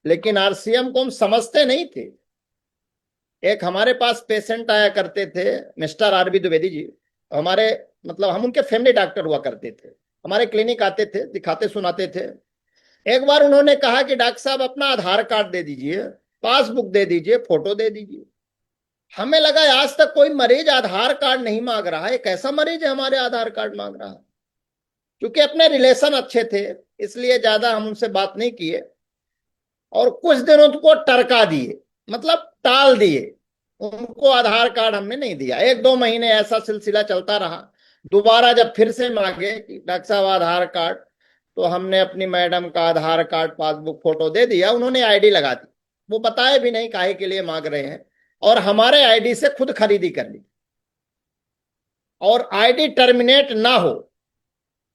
लेकिन आरसीएम को हम समझते नहीं थे। एक हमारे पास पेशेंट आया करते थे, मिस्टर आरबी द्विवेदी जी। हमारे मतलब हम उनके फैमिली डॉक्टर हुआ करते थे, हमारे क्लिनिक आते थे, दिखाते सुनाते थे। एक बार उन्होंने कहा कि डॉक्टर साहब अपना आधार कार्ड दे दीजिए, पासबुक दे दीजिए, फोटो दे दीजिए। हमें लगा आज तक कोई मरीज आधार कार्ड नहीं मांग रहा है, कैसा मरीज है हमारे आधार कार्ड मांग रहा है। क्योंकि अपने रिलेशन अच्छे थे, इसलिए ज्यादा हम उनसे बात नहीं किए और कुछ दिन उनको टरका दिए, मतलब टाल दिए। उनको आधार कार्ड हमने नहीं दिया। 1-2 महीने ऐसा सिलसिला चलता रहा। दोबारा जब फिर से मांगे कि डॉक्टर साहब आधार कार्ड, तो हमने अपनी मैडम का आधार कार्ड, पासबुक, फोटो दे दिया। उन्होंने आईडी लगा दी, वो बताए भी नहीं काहे के लिए मांग रहे हैं, और हमारे आईडी से खुद खरीदी कर ली। और आईडी टर्मिनेट ना हो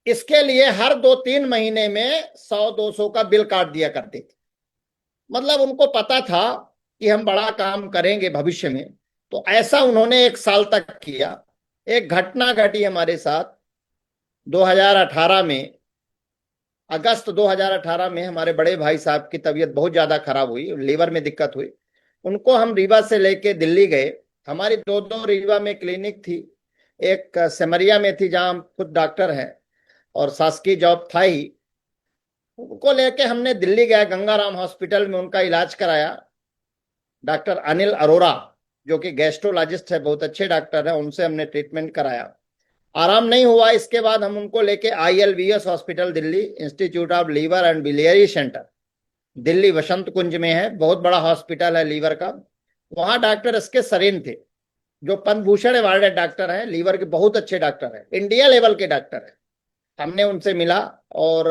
इसके लिए हर 2-3 महीने में 100-200 का बिल काट दिया करते थे। मतलब उनको पता था कि हम बड़ा काम करेंगे भविष्य में, तो ऐसा उन्होंने 1 साल तक किया। एक घटना घटी हमारे साथ 2018 में, अगस्त 2018 में हमारे बड़े भाई साहब की तबीयत बहुत ज्यादा खराब हुई, लीवर में दिक्कत हुई। उनको हम रीवा से लेके दिल्ली गए। हमारी दो दो रीवा में क्लिनिक थी, एक सिमरिया में थी जहां हम खुद डॉक्टर हैं और शासकीय जॉब था ही। उनको लेके हमने दिल्ली गया, गंगाराम हॉस्पिटल में उनका इलाज कराया। डॉक्टर अनिल अरोरा जो कि गैस्ट्रोलॉजिस्ट है, बहुत अच्छे डॉक्टर है, उनसे हमने ट्रीटमेंट कराया। आराम नहीं हुआ, इसके बाद हम उनको लेके ILVS hospital Delhi, institute of liver and biliary centre, Delhi Vasant Kunj में है, बहुत बड़ा हॉस्पिटल है लीवर का। वहां डॉक्टर एस के सरीन थे, जो पद्म भूषण अवार्डेड डॉक्टर है, लीवर के बहुत अच्छे डॉक्टर है, इंडिया लेवल के डॉक्टर है। हमने उनसे मिला और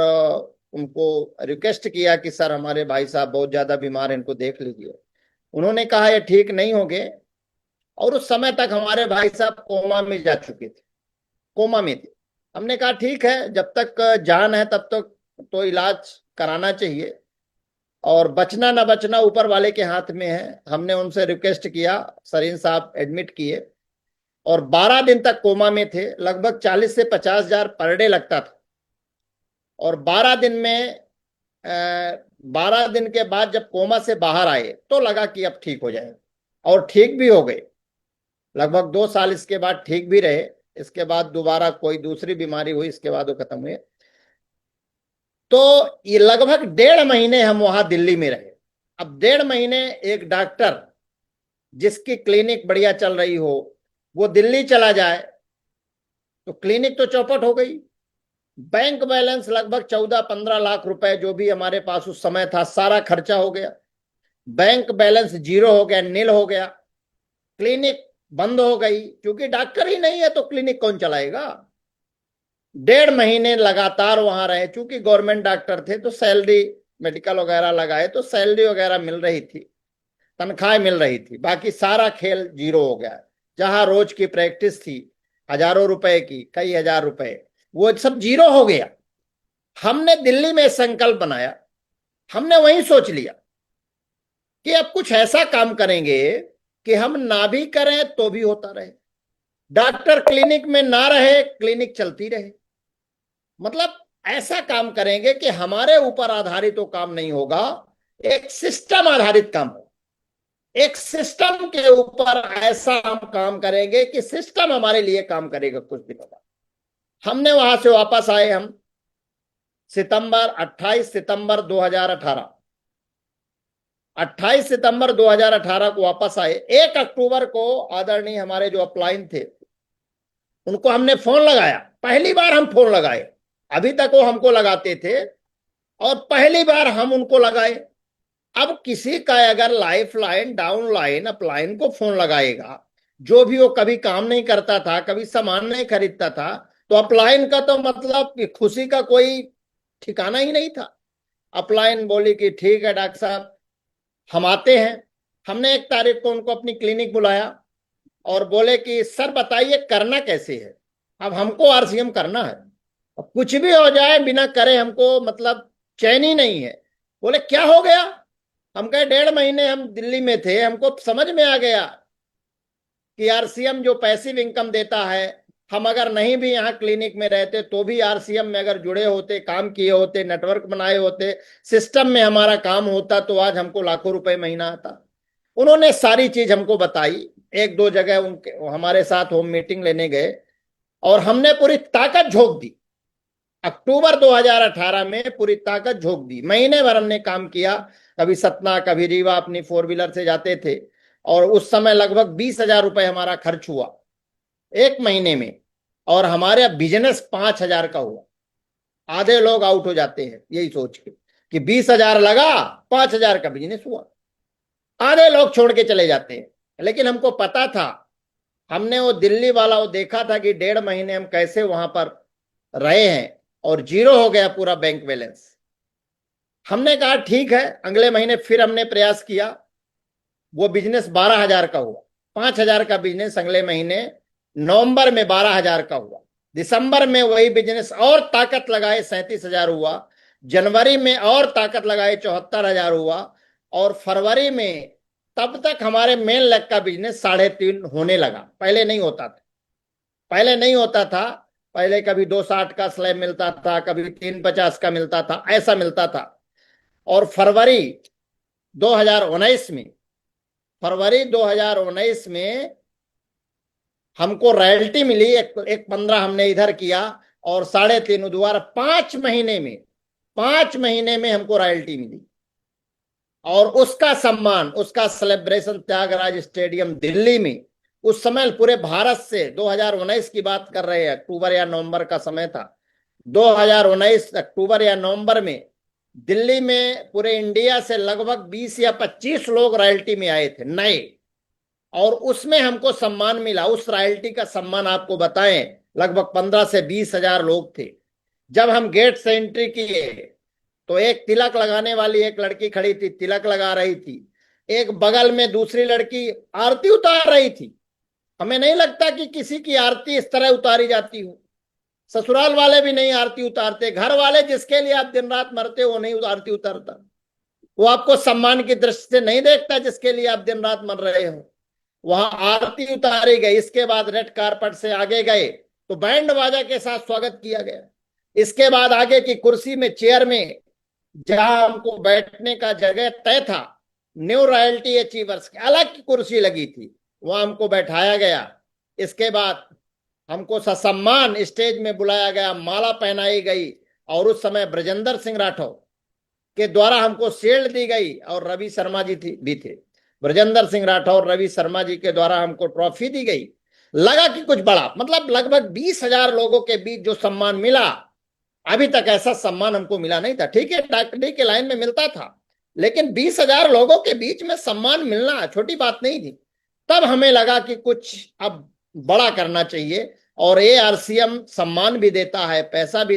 उनको रिक्वेस्ट किया कि सर हमारे भाई साहब बहुत ज्यादा बीमार हैं, इनको देख लीजिए। उन्होंने कहा ये ठीक नहीं होंगे। और उस समय तक हमारे भाई साहब कोमा में जा चुके थे, कोमा में थे। हमने कहा ठीक है, जब तक जान है तब तक तो इलाज कराना चाहिए, और बचना ना बचना ऊपर वाले के हाथ में है। हमने उनसे रिक्वेस्ट किया, सरीन साहब एडमिट किए और 12 दिन तक कोमा में थे। लगभग 40 से 50 हजार पर डे लगता था। और 12 दिन के बाद जब कोमा से बाहर आए तो लगा कि अब ठीक हो जाएगा, और ठीक भी हो गए। लगभग 2 साल इसके बाद ठीक भी रहे। इसके बाद दोबारा कोई दूसरी बीमारी हुई, इसके बाद वो खत्म हुए। तो ये लगभग 1.5 महीने हम वहां दिल्ली में रहे। अब 1.5 महीने एक डॉक्टर जिसकी क्लिनिक बढ़िया चल रही हो वो दिल्ली चला जाए तो क्लिनिक तो चौपट हो गई। बैंक बैलेंस लगभग 14-15 लाख रुपए जो भी हमारे पास उस समय था, सारा खर्चा हो गया। बैंक बैलेंस जीरो हो गया, नील हो गया। क्लिनिक बंद हो गई, क्योंकि डॉक्टर ही नहीं है तो क्लिनिक कौन चलाएगा। 1.5 महीने लगातार वहां रहे, चूंकि गवर्नमेंट डॉक्टर थे तो सैलरी, मेडिकल वगैरह लगाए तो सैलरी वगैरह मिल रही थी, तनख्वाह मिल रही थी। बाकी सारा खेल जीरो हो गया। जहां रोज की प्रैक्टिस थी हजारों रुपए की, कई हजार रुपए, वो सब जीरो हो गया। हमने दिल्ली में संकल्प बनाया, हमने वहीं सोच लिया कि अब कुछ ऐसा काम करेंगे कि हम ना भी करें तो भी होता रहे, डॉक्टर क्लिनिक में ना रहे, क्लिनिक चलती रहे। मतलब ऐसा काम करेंगे कि हमारे ऊपर आधारित तो काम नहीं होगा, एक सिस्टम आधारित काम हो। एक सिस्टम के ऊपर ऐसा हम काम करेंगे कि सिस्टम हमारे लिए काम करेगा कुछ दिनों बाद। हमने वहां से वापस आए हम 28 सितंबर 2018, 28 सितंबर 2018 को वापस आए। 1 अक्टूबर को आदरणीय हमारे जो अपलाइन थे उनको हमने फोन लगाया। पहली बार हम फोन लगाए, अभी तक वो हमको लगाते थे और पहली बार हम उनको लगाए। अब किसी का अगर life line, down line, upline को फोन लगाएगा, जो भी वो कभी काम नहीं करता था, कभी सामान नहीं खरीदता था, तो अपलाइन का तो मतलब खुशी का कोई ठिकाना ही नहीं था। अपलाइन बोली कि ठीक है डॉक्टर साहब हम आते हैं। हमने 1 तारीख को उनको अपनी क्लिनिक बुलाया और बोले कि सर बताइए करना कैसे है। अब हमको RCM करना है, अब कुछ भी हो जाए बिना करे हमको मतलब चैन ही नहीं है। बोले क्या हो गया। हम कहे 1.5 महीने हम दिल्ली में थे, हमको समझ में आ गया कि RCM जो पैसिव इनकम देता है, हम अगर नहीं भी यहाँ क्लिनिक में रहते तो भी आरसीएम में अगर जुड़े होते, काम किए होते, नेटवर्क बनाए होते, सिस्टम में हमारा काम होता, तो आज हमको लाखों रुपए महीना आता। उन्होंने सारी चीज हमको बताई। एक दो जगह उनके हमारे साथ होम मीटिंग लेने गए और हमने पूरी ताकत झोंक दी। अक्टूबर 2018 में पूरी ताकत झोंक दी। महीने भर हमने काम किया। कभी सतना, कभी रीवा अपनी 4 व्हीलर से जाते थे। और उस समय लगभग 20,000 रुपए हमारा खर्च हुआ एक महीने में। और हमारे बिजनेस 5,000 का हुआ। आधे लोग आउट हो जाते हैं यही सोच के कि 20,000 लगा, 5,000 का बिजनेस हुआ। आधे लोग छोड़ के चले जाते हैं। लेकिन हमको पता था, हमने वो दिल्ली वाला वो देखा था कि 1.5 महीने हम कैसे वहां पर रहे हैं और जीरो हो गया पूरा बैंक बैलेंस। हमने कहा ठीक है, अगले महीने फिर हमने प्रयास किया। वो बिजनेस 12,000 का हुआ। 5,000 का बिजनेस अगले महीने नवंबर में 12,000 का हुआ। दिसंबर में वही बिजनेस और ताकत लगाए 37,000 हुआ। जनवरी में और ताकत लगाए 74,000 हुआ। और फरवरी में तब तक हमारे मेन लेग का बिजनेस 3.5 होने लगा। पहले नहीं होता था। पहले नहीं होता था। पहले कभी 260 का स्लैब मिलता था, कभी 350 का मिलता था, ऐसा मिलता था। और फरवरी 2019 में फरवरी 2019 में हमको रॉयल्टी मिली। एक 15 हमने इधर किया और 3.5 दोबारा 5 महीने में हमको रॉयल्टी मिली। और उसका सम्मान, उसका सेलिब्रेशन त्यागराज स्टेडियम दिल्ली में उस समय पूरे भारत से 2019 की बात कर रहे हैं, अक्टूबर या नवंबर का समय था। 2019 अक्टूबर या नवंबर में दिल्ली में पूरे इंडिया से लगभग 20 या 25 लोग रॉयल्टी में आए थे नए। और उसमें हमको सम्मान मिला। उस रॉयल्टी का सम्मान आपको बताएं, लगभग 15 से 20,000 लोग थे। जब हम गेट से एंट्री किए तो एक तिलक लगाने वाली एक लड़की खड़ी थी, तिलक लगा रही थी। एक बगल में दूसरी लड़की आरती उतार रही थी। हमें नहीं लगता कि किसी की आरती इस तरह उतारी जाती हो। ससुराल वाले भी नहीं आरती उतारते। घर वाले जिसके लिए आप दिन रात मरते हो वो नहीं आरती उतारता। वो आपको सम्मान की दृष्टि से नहीं देखता जिसके लिए आप दिन रात मर रहे हो। वहां आरती उतारी गई। इसके बाद रेड कारपेट से आगे गए तो बैंड बाजा के साथ स्वागत किया गया। इसके बाद आगे की कुर्सी में, चेयर में, जहां हमको बैठने का जगह तय था, न्यू रॉयल्टी अचीवर्स की अलग की कुर्सी लगी थी, वहां हमको बैठाया गया। इसके बाद हमको ससम्मान स्टेज में बुलाया गया, माला पहनाई गई। और उस समय ब्रजेंद्र सिंह राठौर के द्वारा हमको शील्ड दी गई और रवि शर्मा जी भी थे। ब्रजेंद्र सिंह राठौर, रवि शर्मा जी के द्वारा हमको ट्रॉफी दी गई। लगा कि कुछ बड़ा, मतलब लगभग 20,000 लोगों के बीच जो सम्मान मिला, अभी तक ऐसा सम्मान हमको मिला नहीं था। ठीक है, डॉक्टरी के लाइन में मिलता था, लेकिन 20,000 लोगों के बीच में सम्मान मिलना छोटी बात नहीं थी। तब हमें लगा कि कुछ अब बड़ा करना चाहिए। और ये आरसीएम सम्मान भी देता है, पैसा भी